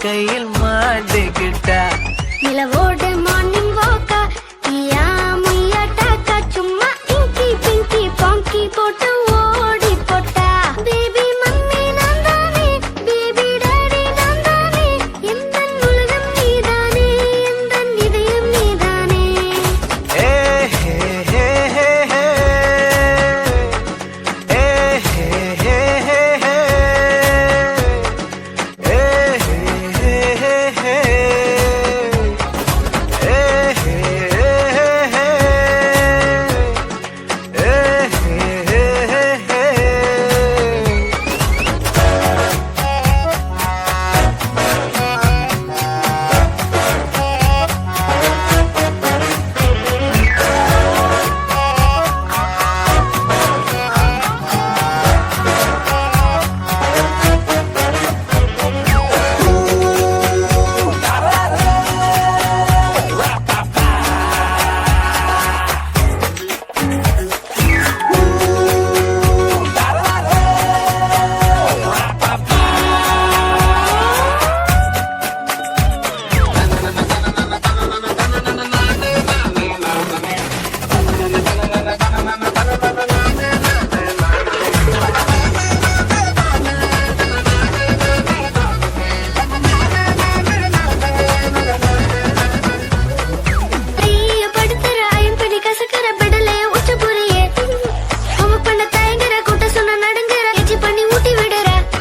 கையில் மாட்டிக்கிட்டா நிலவோட மார்னிங் வாக்கா ஈயா முய்யா டாக்கா சும்மா இங்கி பிங்கி பாங்கி போட்டு ஓடி போட்டா பேபி மம்மி நான் தானே பேபி டாடி நான் தானே எந்த உலகம் நீதானே எந்த இதயம் நீதானே ஏ ஹே ஹே ஹே ஹே ஏ ஹே ஹே ஹே ஹே ஏ ஹே ஹே ஹே ஹே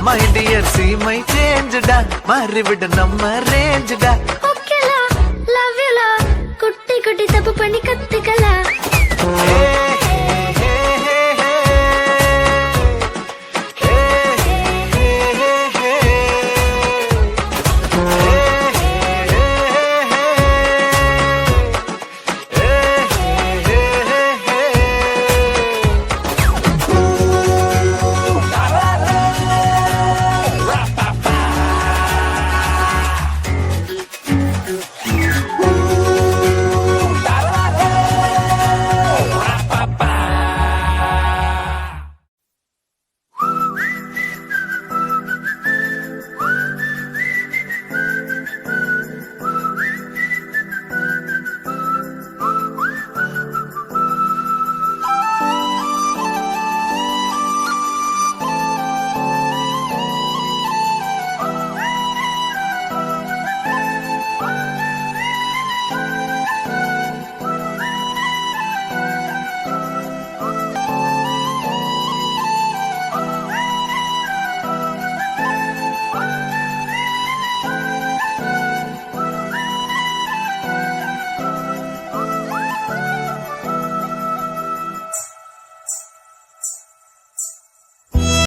My dear, see my change da, மாறிவிட நம்ம range da. ஓகேலா, love you லா, குட்டி குட்டி தப்பு பண்ணி கத்துக்கலாம்.